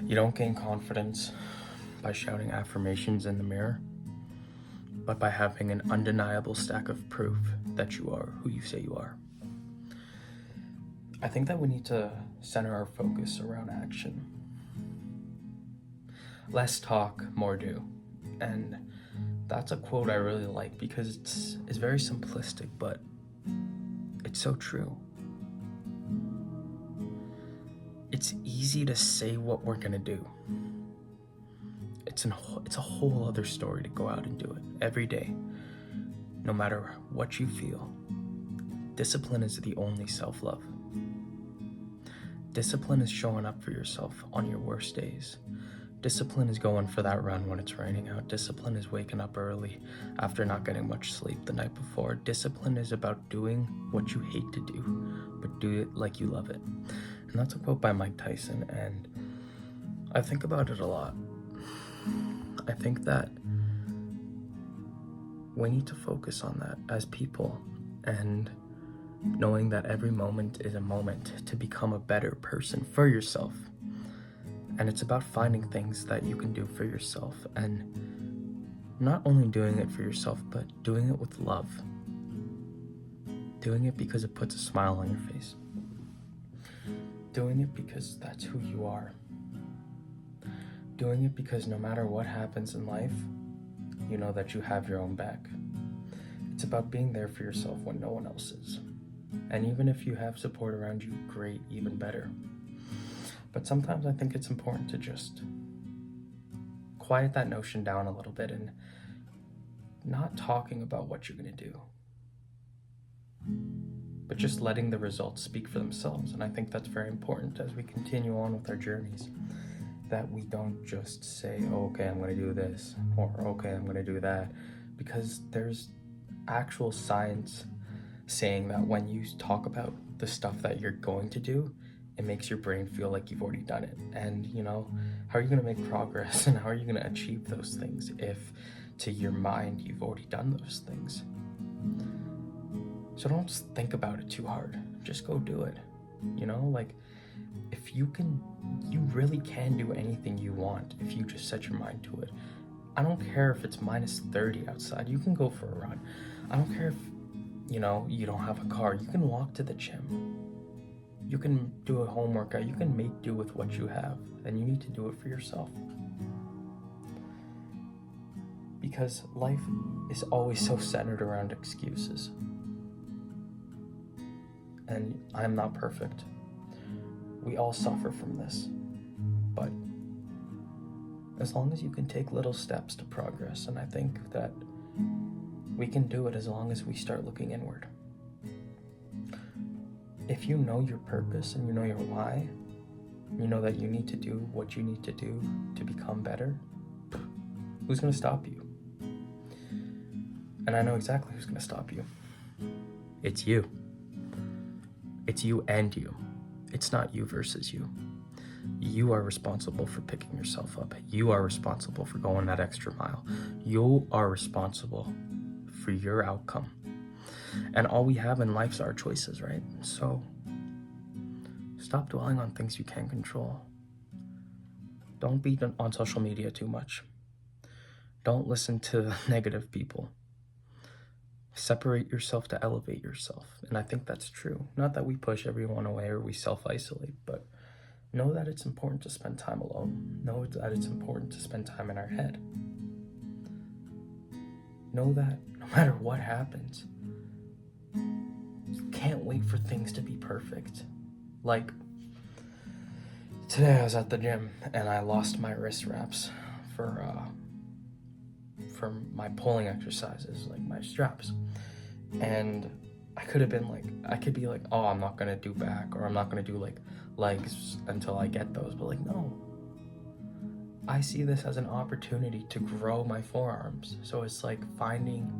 You don't gain confidence by shouting affirmations in the mirror, but by having an undeniable stack of proof that you are who you say you are. I think that we need to center our focus around action. Less talk, more do. And that's a quote I really like because it's very simplistic, but it's so true. It's easy to say what we're gonna do. It's a whole other story to go out and do it every day, no matter what you feel. Discipline is the only self-love. Discipline is showing up for yourself on your worst days. Discipline is going for that run when it's raining out. Discipline is waking up early after not getting much sleep the night before. Discipline is about doing what you hate to do, but do it like you love it. And that's a quote by Mike Tyson, and I think about it a lot. I think that we need to focus on that as people, and knowing that every moment is a moment to become a better person for yourself. And it's about finding things that you can do for yourself, and not only doing it for yourself, but doing it with love. Doing it because it puts a smile on your face. Doing it because that's who you are. Doing it because no matter what happens in life, you know that you have your own back. It's about being there for yourself when no one else is. And even if you have support around you, great, even better. But sometimes I think it's important to just quiet that notion down a little bit and not talking about what you're going to do, but just letting the results speak for themselves. And I think that's very important as we continue on with our journeys, that we don't just say, oh, okay, I'm going to do this, or okay, I'm going to do that, because there's actual science saying that when you talk about the stuff that you're going to do, it makes your brain feel like you've already done it. And how are you going to make progress and how are you going to achieve those things if to your mind you've already done those things? So don't just think about it too hard, just go do it. If you really can do anything you want if you just set your mind to it. I don't care if it's minus 30 outside, you can go for a run. I don't care if you don't have a car, you can walk to the gym. You can do a home workout, you can make do with what you have, and you need to do it for yourself. Because life is always so centered around excuses. And I'm not perfect. We all suffer from this. But as long as you can take little steps to progress, and I think that we can do it as long as we start looking inward. If you know your purpose and you know your why, you know that you need to do what you need to do to become better, who's going to stop you? And I know exactly who's going to stop you. It's you. It's you and you. It's not you versus you. You are responsible for picking yourself up. You are responsible for going that extra mile. You are responsible for your outcome. And all we have in life are our choices, right? So stop dwelling on things you can't control. Don't be on social media too much. Don't listen to negative people. Separate yourself to elevate yourself. And I think that's true. Not that we push everyone away or we self-isolate, but know that it's important to spend time alone. Know that it's important to spend time in our head. Know that no matter what happens, you can't wait for things to be perfect. Like, today I was at the gym and I lost my wrist wraps for my pulling exercises, like my straps. And I could be like, oh, I'm not gonna do back, or I'm not gonna do like legs until I get those. But no, I see this as an opportunity to grow my forearms. So it's like finding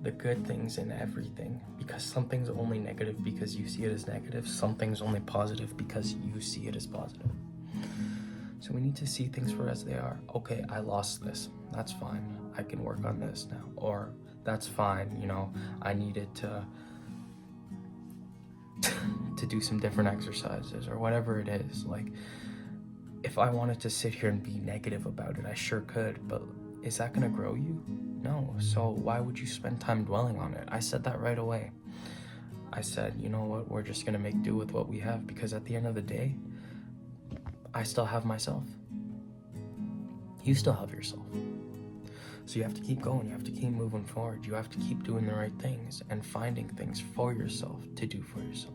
the good things in everything, because something's only negative because you see it as negative. Something's only positive because you see it as positive. So we need to see things for as they are. Okay, I lost this. That's fine. I can work on this now. Or that's fine, I needed to do some different exercises or whatever it is. Like, If I wanted to sit here and be negative about it, I sure could, but is that gonna grow you? No. So why would you spend time dwelling on it? I said that right away. I said, you know what, we're just gonna make do with what we have, because at the end of the day, I still have myself. You still have yourself. So you have to keep going, you have to keep moving forward, you have to keep doing the right things and finding things for yourself to do for yourself.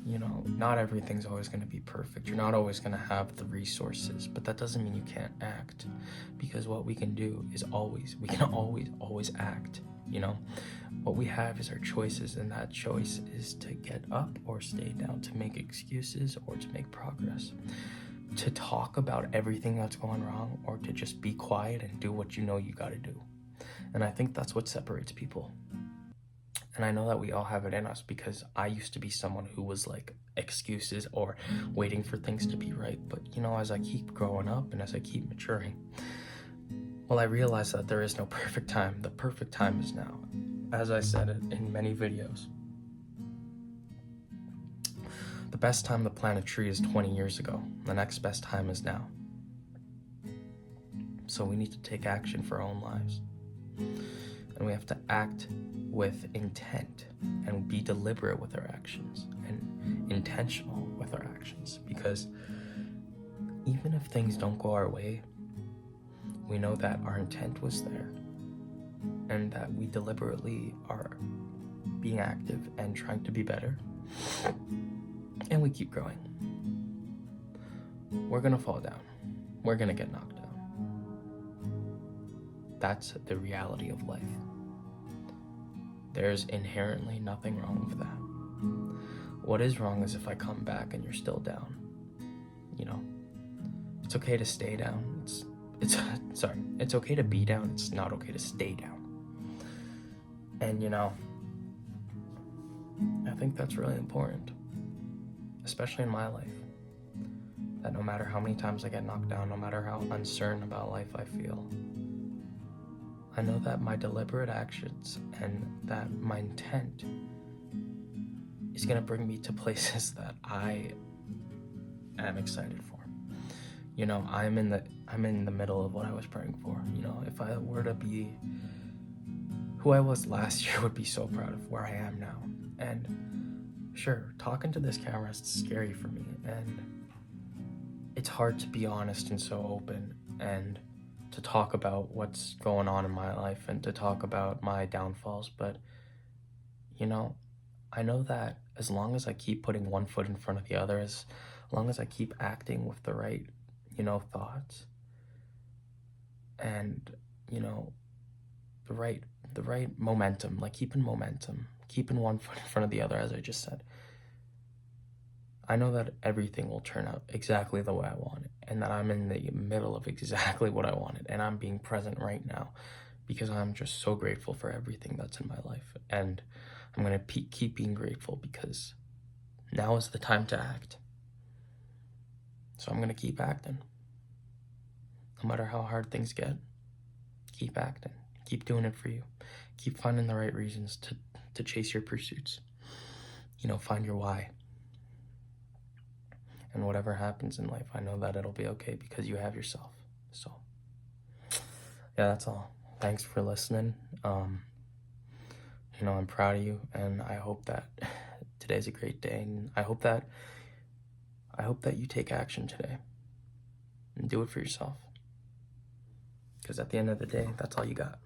You know, not everything's always going to be perfect. You're not always going to have the resources, but that doesn't mean you can't act, because what we can do is we can always act. You know, what we have is our choices, and that choice is to get up or stay down, to make excuses or to make progress, to talk about everything that's going wrong, or to just be quiet and do what you know you got to do. And I think that's what separates people. And I know that we all have it in us, because I used to be someone who was like excuses or waiting for things to be right. But you know, as I keep growing up and as I keep maturing, well, I realized that there is no perfect time. The perfect time is now. As I said it in many videos, the best time to plant a tree is 20 years ago. The next best time is now. So we need to take action for our own lives. And we have to act with intent and be deliberate with our actions and intentional with our actions, because even if things don't go our way, we know that our intent was there and that we deliberately are being active and trying to be better, and we keep growing. We're gonna fall down. We're gonna get knocked down. That's the reality of life. There's inherently nothing wrong with that. What is wrong is if I come back and you're still down. You know, it's okay to stay down. It's okay to be down. It's not okay to stay down. And you know, I think that's really important, especially in my life. That no matter how many times I get knocked down, no matter how uncertain about life I feel, I know that my deliberate actions and that my intent is going to bring me to places that I am excited for. You know, I'm in the middle of what I was praying for. You know, if I were to be who I was last year, I would be so proud of where I am now. And sure, talking to this camera is scary for me, and it's hard to be honest and so open and to talk about what's going on in my life and to talk about my downfalls. But, you know, I know that as long as I keep putting one foot in front of the other, as long as I keep acting with the right, you know, thoughts and, you know, the right momentum, like keeping one foot in front of the other, as I just said, I know that everything will turn out exactly the way I want it, and that I'm in the middle of exactly what I wanted, and I'm being present right now, because I'm just so grateful for everything that's in my life, and I'm going to keep being grateful, because now is the time to act. So I'm going to keep acting. No matter how hard things get, keep acting. Keep doing it for you. Keep finding the right reasons to chase your pursuits. You know, find your why. And whatever happens in life, I know that it'll be okay, because you have yourself. So, yeah, that's all. Thanks for listening. You know, I'm proud of you, and I hope that today's a great day, and I hope that you take action today and do it for yourself. Because at the end of the day, that's all you got.